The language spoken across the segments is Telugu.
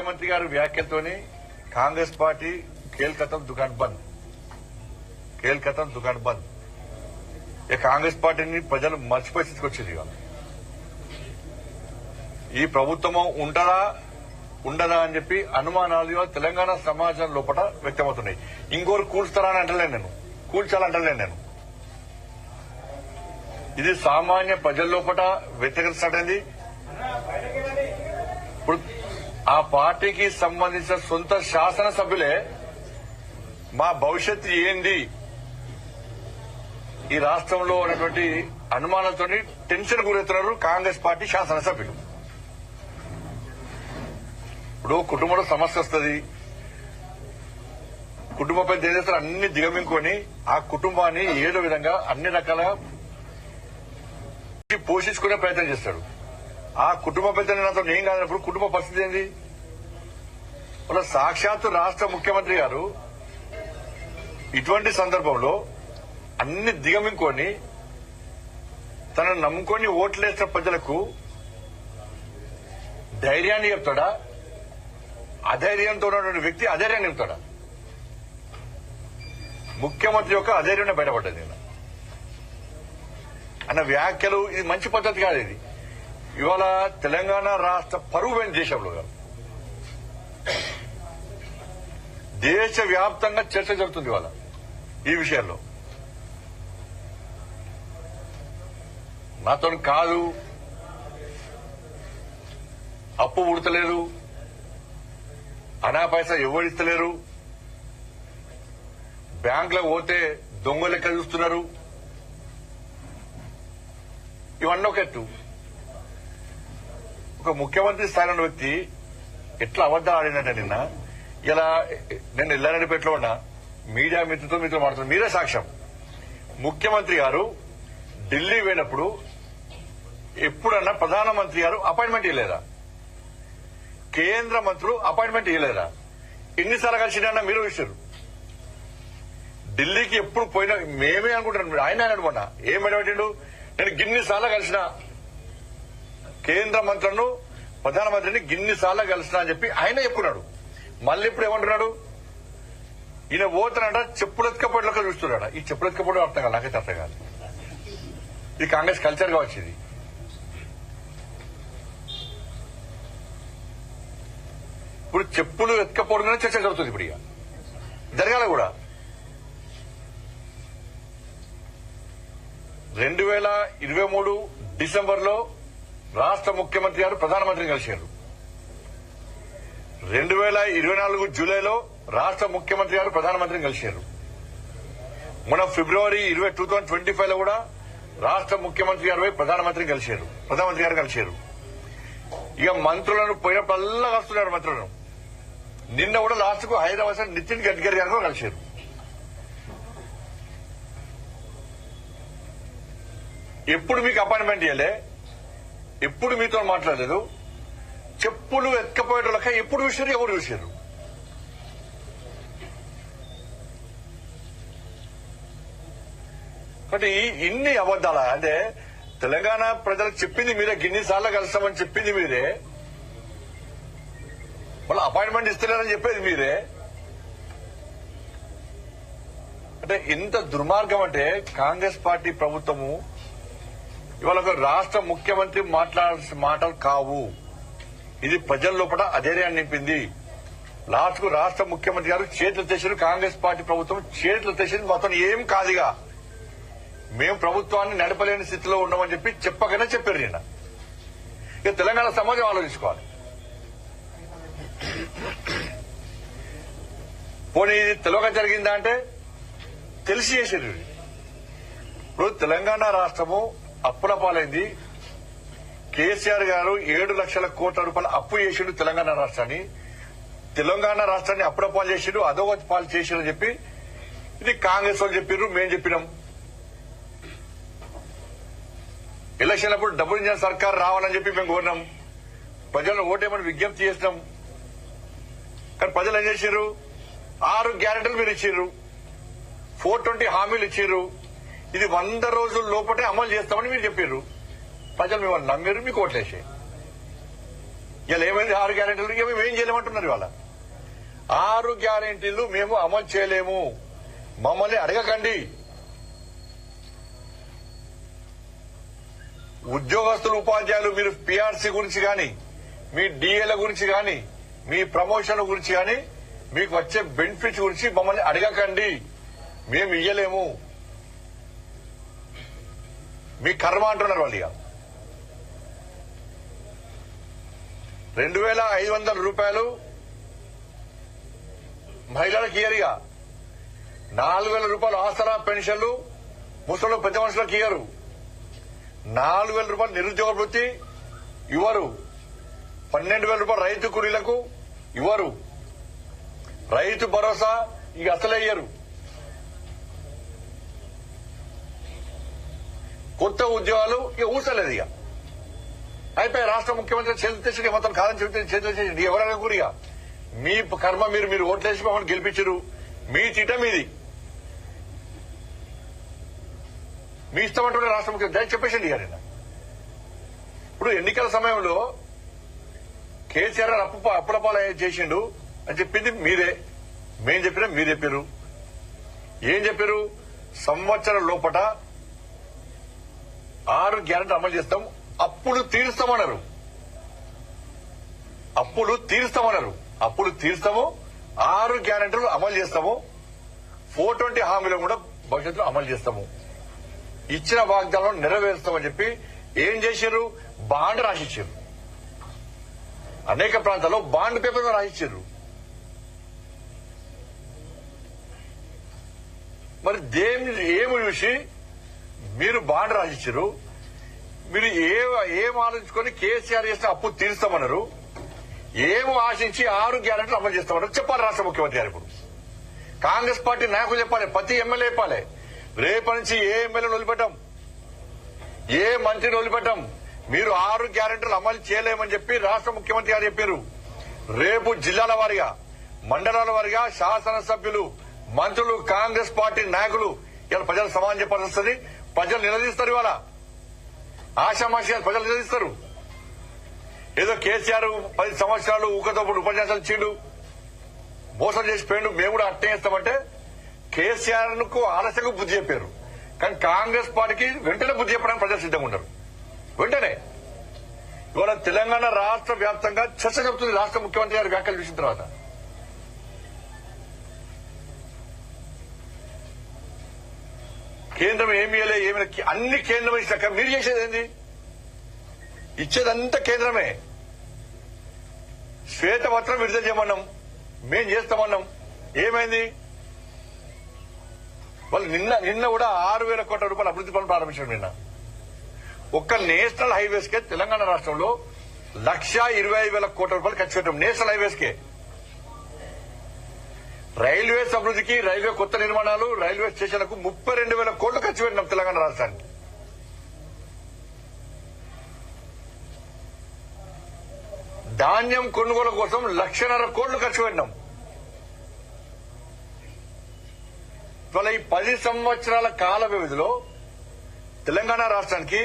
ముఖ్యమంత్రి గారి వ్యాఖ్యలతోని కాంగ్రెస్ పార్టీ కేల్కతం దుకాన్ బంద్ ఇక కాంగ్రెస్ పార్టీని ప్రజలు మర్చిపోయి స్థితికి వచ్చింది. ఇవాళ ఈ ప్రభుత్వము ఉంటదా ఉండదా అని చెప్పి అనుమానాలు ఇవాళ తెలంగాణ సమాజం లోపల వ్యక్తమవుతున్నాయి. ఇంకోరు కూల్స్తారా అని అంటలేను నేను, కూల్చాలంటలేను నేను. ఇది సామాన్య ప్రజల లోపల వ్యతిరేకించండి. ఇప్పుడు ఆ పార్టీకి సంబంధించిన సొంత శాసనసభ్యులే మా భవిష్యత్తు ఏంది ఈ రాష్ట్రంలో ఉన్నటువంటి అనుమానాలతో టెన్షన్ గురవుతున్నారు కాంగ్రెస్ పార్టీ శాసనసభ్యులు. ఇప్పుడు కుటుంబంలో సమస్య వస్తుంది, కుటుంబంపై ఏం చేస్తారు, అన్ని దిగమింగుకొని ఆ కుటుంబాన్ని ఏదో విధంగా అన్ని రకాల పోషించుకునే ప్రయత్నం చేస్తాడు. ఆ కుటుంబ పెద్ద నాతో ఏం కాదన్నప్పుడు కుటుంబ పరిస్థితి ఏంది? వాళ్ళ సాక్షాత్తు రాష్ట్ర ముఖ్యమంత్రి గారు ఇటువంటి సందర్భంలో అన్ని దిగమింగుకొని తనను నమ్ముకొని ఓట్లేసిన ప్రజలకు ధైర్యాన్ని చెప్తాడా? అధైర్యంతో ఉన్నటువంటి వ్యక్తి అధైర్యాన్ని చెప్తాడా? ముఖ్యమంత్రి యొక్క అధైర్యం బయటపడ్డది అన్న వ్యాఖ్యలు. ఇది మంచి పద్ధతి కాదు. ఇది ఇవాళ తెలంగాణ రాష్ట్ర పరువు పోయిన దేశంలో కాదు, దేశవ్యాప్తంగా చర్చ జరుగుతుంది ఇవాళ ఈ విషయంలో. నాతో కాదు, అప్పు ఉడతలేదు, అనా పైసా ఎవరిస్తలేరు, బ్యాంకులకు పోతే దొంగ లెక్క చూస్తున్నారు. ఇవన్నీ ఒక ఎత్తు. ఒక ముఖ్యమంత్రి స్థాయిలో ఉన్న వ్యక్తి ఎట్లా అబద్దాలు ఆడినట్ట నిన్న. ఇలా నేను ఎల్లారెడ్డిపేటలో ఉన్నా, మీడియా మిత్రులతో మాట్లాడుతున్నా, మీరే సాక్ష్యం. ముఖ్యమంత్రి గారు ఢిల్లీ పోయినప్పుడు ఎప్పుడన్నా ప్రధానమంత్రి గారు అపాయింట్మెంట్ ఇవ్వలేదా? కేంద్ర మంత్రులు అపాయింట్మెంట్ ఇవ్వలేదా? ఎన్నిసార్లు కలిసినా మీరు ఇచ్చారు. ఢిల్లీకి ఎప్పుడు పోయినా మేమే అనుకుంటున్నాం, ఆయన అనుకున్నా ఏం పెట్టిండు, నేను గిన్నిసార్లు కలిసిన కేంద్ర మంత్రులను ప్రధానమంత్రిని గిన్నిసార్లు కలిసిన అని చెప్పి ఆయన చెప్పుకున్నాడు. మళ్ళీ ఇప్పుడు ఏమంటున్నాడు, ఈయన పోతానంట చెప్పులెత్తుకపోయేట్లుగా చూస్తున్నాడు. ఈ చెప్పులెత్తుకపోవడం అర్థం కాదు, నాకైతే అర్థం కాదు. ఇది కాంగ్రెస్ కల్చర్ గా వచ్చింది. ఇప్పుడు చెప్పులు ఎత్తుకపోవడం చర్చ జరుగుతుంది. ఇప్పుడు ఇక జరగాల కూడా. 2023 డిసెంబర్లో రాష్ట్ర ముఖ్యమంత్రి గారు ప్రధానమంత్రిని కలిశారు. 2024 జూలైలో రాష్ట్ర ముఖ్యమంత్రి గారు ప్రధానమంత్రిని కలిశారు. మన ఫిబ్రవరి 2025 లో కూడా రాష్ట్ర ముఖ్యమంత్రి గారు ప్రధానమంత్రి గారు కలిశారు. ఇక మంత్రులను పోయినప్పుడల్లా కలుస్తున్నారు మంత్రులను. నిన్న కూడా లాస్ట్ కు హైదరాబాద్ నితిన్ గడ్కరీ గారు కలిశారు. ఎప్పుడు మీకు అపాయింట్మెంట్ ఇవ్వలే, ఎప్పుడు మీతో మాట్లాడలేదు. చెప్పులు ఎత్తుకపోయేటోళ్ళక ఎప్పుడు చూసారు, ఎవరు చూసారు? కాబట్టి ఇన్ని అబద్దాలా? అంటే తెలంగాణ ప్రజలకు చెప్పింది మీరే, గిన్నిసార్లు కలుస్తామని చెప్పింది మీరే, మళ్ళీ అపాయింట్మెంట్ ఇస్తలేరని చెప్పేది మీరే. అంటే ఇంత దుర్మార్గం అంటే కాంగ్రెస్ పార్టీ ప్రభుత్వము ఇవాళ ఒక రాష్ట్ర ముఖ్యమంత్రి మాట్లాడాల్సిన మాటలు కావు. ఇది ప్రజల లోపల అధైర్యాన్ని నింపింది. లాస్ట్ కు రాష్ట్ర ముఖ్యమంత్రి గారు చేతులు తెచ్చారు, కాంగ్రెస్ పార్టీ ప్రభుత్వం చేతులు తెచ్చింది. మొత్తం ఏం కాదుగా, మేము ప్రభుత్వాన్ని నడపలేని స్థితిలో ఉన్నామని చెప్పి చెప్పగానే చెప్పారు నిన్న. ఇక తెలంగాణ సమాజం ఆలోచించుకోవాలి. పోనీ ఇది తెలియక జరిగిందా అంటే తెలిసి చేసేది. ఇప్పుడు తెలంగాణ రాష్ట్రము అప్పుల పాలైంది. కేసీఆర్ గారు 7 లక్షల కోట్ల రూపాయల అప్పు చేసిండు తెలంగాణ రాష్ట్రాన్ని. తెలంగాణ రాష్ట్రాన్ని అప్పుల పాలు చేసిండు, అధోగతి పాలు చేసిండు అని చెప్పి ఇది కాంగ్రెస్ వాళ్ళు చెప్పారు, మేం చెప్పినాం. ఎలక్షన్ అప్పుడు డబుల్ ఇంజన్ సర్కార్ రావాలని చెప్పి మేము కోరినాం. ప్రజలను ఓటేమని విజ్ఞప్తి చేసినాం. కానీ ప్రజలు ఏం చేశారు? 6 గ్యారెంటీలు మీరు ఇచ్చారు, 420 హామీలు ఇచ్చారు. ఇది 100 రోజుల లోపటే అమలు చేస్తామని మీరు చెప్పారు. ప్రజలు మిమ్మల్ని నమ్మారు, మీకు ఓట్లేసాయి. ఇలా ఏమైంది 6 గ్యారెంటీలు మేము ఏం చేయలేమంటున్నారు ఇవాళ. 6 గ్యారెంటీలు మేము అమలు చేయలేము, మమ్మల్ని అడగకండి. ఉద్యోగస్తులు ఉపాధ్యాయులు మీరు పిఆర్సీ గురించి గాని, మీ డిఏల గురించి గాని, మీ ప్రమోషన్ల గురించి గాని, మీకు వచ్చే బెనిఫిట్స్ గురించి మమ్మల్ని అడగకండి, మేము ఇయ్యలేము, మీ కర్మ అంటున్నారు వాళ్ళు. ఇక 2500 రూపాయలు మహిళలకు ఇయరుగా, 4000 రూపాయలు ఆసరా పెన్షన్లు ముసలు పెద్ద మనుషులకు ఇయ్యరు, 4000 రూపాయలు నిరుద్యోగ వృత్తి ఇవ్వరు, 12,000 రూపాయలు రైతు కూలీలకు ఇవ్వరు, రైతు భరోసా ఇక అసలే ఇయ్యరు. కొత్త ఉద్యోగాలు ఇక ఊసలేదు. ఇక అయిపోయి రాష్ట్ర ముఖ్యమంత్రి చేతులు తెచ్చి మొత్తం కాదని చెబితే చేతులు తెచ్చి ఎవరైనా కూడా మీ కర్మ, మీరు ఓట్లేసి మమ్మల్ని గెలిపించరు, మీ తిట మీది, మీ ఇష్టం అంటుండే రాష్ట్ర ముఖ్యమంత్రి చెప్పేసింది. ఇక నిన్న ఇప్పుడు ఎన్నికల సమయంలో కేసీఆర్ అప్పుడపాలు చేసిండు అని చెప్పింది మీరే, మేం చెప్పినా మీరు చెప్పారు. ఏం చెప్పారు? సంవత్సరం లోపట 6 గ్యారెంటీ అమలు చేస్తాం, అప్పులు తీరుస్తామన్నారు. అప్పులు తీరుస్తాము, 6 గ్యారెంటీలు అమలు చేస్తాము, 420 హామీలను కూడా భవిష్యత్తులో అమలు చేస్తాము, ఇచ్చిన వాగ్దానాలను నెరవేరుస్తామని చెప్పి ఏం చేశారు? బాండ్ రాసిచ్చారు. అనేక ప్రాంతాల్లో బాండ్ పేపర్ రాసిచ్చారు. మరి ఏమి చూసి మీరు బాండ్ రాసిచ్చారు? మీరు ఏం ఆలోచించుకొని కేసీఆర్ చేసిన అప్పు తీరుస్తామన్నారు, ఏమో ఆశించి 6 గ్యారెంటీలు అమలు చేస్తామన్నారు చెప్పాలి రాష్ట్ర ముఖ్యమంత్రి గారు. ఇప్పుడు కాంగ్రెస్ పార్టీ నాయకులు చెప్పాలి, ప్రతి ఎమ్మెల్యే చెప్పాలి, రేపటి నుంచి ఏ ఎమ్మెల్యేను వదిలిపెట్టాం, ఏ మంత్రిని వదిలిపెట్టాం, మీరు 6 గ్యారెంటీలు అమలు చేయలేమని చెప్పి రాష్ట్ర ముఖ్యమంత్రి గారు చెప్పారు. రేపు జిల్లాల వారీగా, మండలాల వారీగా శాసనసభ్యులు, మంత్రులు, కాంగ్రెస్ పార్టీ నాయకులు ఇలా ప్రజలు సమాధానం చెప్పాల్సి వస్తుంది. ప్రజలు నిలదీస్తారు. ఇవాళ ఆశామాషి ప్రజలు నిలదీస్తారు. ఏదో కేసీఆర్ 10 సంవత్సరాలు ఊకతోప్పుడు ఉపన్యాసాలు ఇచ్చిండు, మోసం చేసిపోయిండు, మేము కూడా అట్టే చేస్తామంటే కేసీఆర్ కు ఆలస్యంగా బుద్ధి చెప్పారు. కానీ కాంగ్రెస్ పార్టీకి వెంటనే బుద్ధి చెప్పడానికి ప్రజలు సిద్ధంగా ఉన్నారు. వెంటనే ఇవాళ తెలంగాణ రాష్ట్ర వ్యాప్తంగా చర్చ జరుగుతుంది రాష్ట్ర ముఖ్యమంత్రి గారి వ్యాఖ్యలు చూసిన తర్వాత. కేంద్రం ఏమీ అన్ని కేంద్రం ఇచ్చాక మీరు చేసేది ఏంది? ఇచ్చేదంతా కేంద్రమే. శ్వేతపత్రం విడుదల చేయమన్నాం, మేం చేస్తామన్నాం, ఏమైంది? వాళ్ళు నిన్న కూడా 6,000 కోట్ల రూపాయల అభివృద్ధి పనులు ప్రారంభించారు. నిన్న ఒక్క నేషనల్ హైవేస్ కే తెలంగాణ రాష్ట్రంలో 1,25,000 కోట్ల రూపాయలు ఖర్చు పెట్టాం. నేషనల్ హైవేస్ కే. రైల్వేస్ అభివృద్ధికి, రైల్వే కొత్త నిర్మాణాలు, రైల్వే స్టేషన్లకు 32,000 కోట్లు ఖర్చు పెట్టినాం తెలంగాణ రాష్ట్రానికి. ధాన్యం కొనుగోలు కోసం 1,50,000 కోట్లు ఖర్చు పెట్టినాం. ఇవాళ ఈ 10 సంవత్సరాల కాల వ్యవధిలో తెలంగాణ రాష్ట్రానికి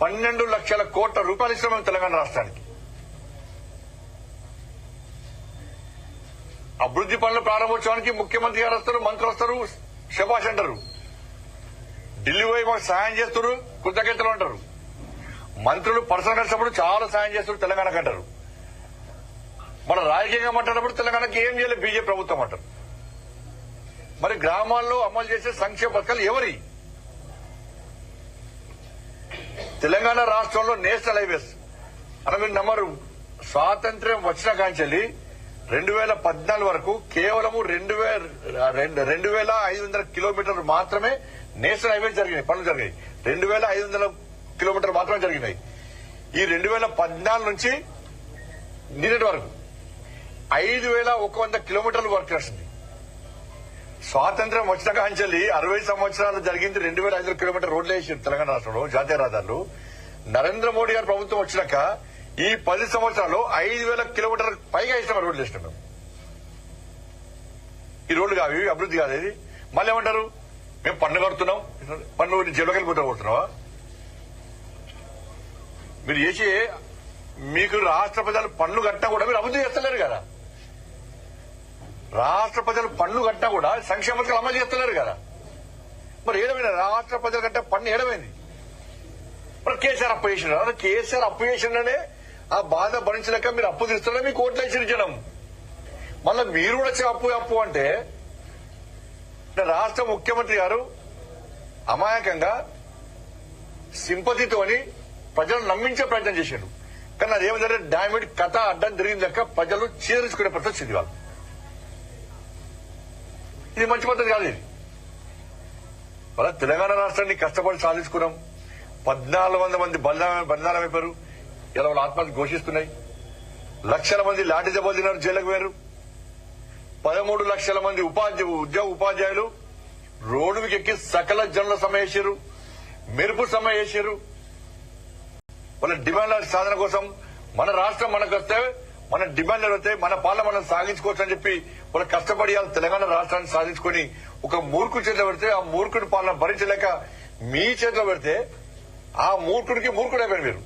12 లక్షల కోట్ల రూపాయలు ఇస్తున్నాం. తెలంగాణ రాష్ట్రానికి అభివృద్ధి పనుల ప్రారంభోత్సవానికి ముఖ్యమంత్రి గారు వస్తారు, మంత్రులు వస్తారు, శభాష్ అంటారు. ఢిల్లీ పోయి మాకు సాయం చేస్తారు, కృతజ్ఞతలు అంటారు. మంత్రులు పర్సనల్ కలిసినప్పుడు చాలా సాయం చేస్తారు తెలంగాణకు అంటారు. మన రాజకీయంగా మాట్లాడినప్పుడు తెలంగాణకి ఏం చేయలేదు బీజేపీ ప్రభుత్వం అంటారు. మరి గ్రామాల్లో అమలు చేసే సంక్షేమ పథకాలు ఎవరి? తెలంగాణ రాష్ట్రంలో నేషనల్ హైవేస్ అని మీరు నమ్మరు. స్వాతంత్ర్యం వచ్చిన కాంచెల్లి 2014 వరకు కేవలం 2,500 కిలోమీటర్లు మాత్రమే నేషనల్ హైవేస్ జరిగినాయి, పనులు జరిగాయి. 2,500 కిలోమీటర్లు మాత్రమే జరిగినాయి. ఈ 2014 నుంచి నిన్నటి వరకు 5,100 కిలోమీటర్లు వర్క్ చేస్తుంది. స్వాతంత్ర్యం వచ్చిన కాంచెల్లి 60 సంవత్సరాలు జరిగింది. 2,500 కిలోమీటర్ రోడ్లు వేసారు తెలంగాణ రాష్ట్రంలో, జాతీయ రహదారులు. నరేంద్ర మోడీ గారి ప్రభుత్వం వచ్చినాక ఈ 10 సంవత్సరాల్లో 5,000 కిలోమీటర్ల పైగా ఇష్టం రోడ్లు వేసినాం మేము. ఈ రోడ్లు కావి, అభివృద్ధి కాదు. ఇది మళ్ళీ ఏమంటారు? మేము పన్ను కడుతున్నాం, పన్ను జైలుకి వెళ్ళిపోతా కొడుతున్నావా? మీకు రాష్ట్ర ప్రజలు పన్ను కట్టినా కూడా మీరు అభివృద్ధి చేస్తలేరు కదా. రాష్ట్ర ప్రజలు పన్ను కట్టినా కూడా సంక్షేమ పథకాలు అమలు చేస్తలేరు కదా. మరి ఏడమైంది రాష్ట్ర ప్రజలు కట్టే పన్ను ఏడమైంది? మరి కేసీఆర్ అప్పు చేసినారు. కేసీఆర్ అప్పు చేసిండనే ఆ బాధ భరించలేక మీరు అప్పు తీస్తున్నా మీకు ఓట్లు వేసిరించడం. మళ్ళీ మీరు కూడా అప్పు అంటే రాష్ట్ర ముఖ్యమంత్రి గారు అమాయకంగా సింపతితోని ప్రజలను నమ్మించే ప్రయత్నం చేశారు. కానీ అదేమిటంటే డామిడ్ కథ అడ్డం తిరిగింది లెక్క ప్రజలు చీదరించుకునే పరిస్థితి వాళ్ళు. ఇది మంచి పద్ధతి కాదు. ఇది వాళ్ళ తెలంగాణ రాష్ట్రాన్ని కష్టపడి సాధించుకున్నాం. 1400 మంది బలిదానం అయిపోయారు. ఇలా వాళ్ళు ఆత్మహత్య ఘోషిస్తున్నాయి. లక్షల మంది లాఠీ దెబ్బతిన్నారు, జైలుకు పోయారు. 13 లక్షల మంది ఉపాధ్యాయులు రోడ్డు మీకు ఎక్కి సకల జనుల సమ్మె చేశారు, మెరుపు సమ్మె చేశారు. వాళ్ళ డిమాండ్ల సాధన కోసం మన రాష్ట్రం మనకు వస్తే మన డిమాండ్లు వస్తే మన పాలన మనం సాగించుకోవచ్చు అని చెప్పి వాళ్ళు కష్టపడి తెలంగాణ రాష్ట్రాన్ని సాధించుకుని ఒక మూర్ఖుడి చేతిలో పెడితే ఆ మూర్ఖుడి పాలన భరించలేక మీ చేతిలో పెడితే ఆ మూర్ఖుడికి మూర్ఖుడైపోయారు మీరు.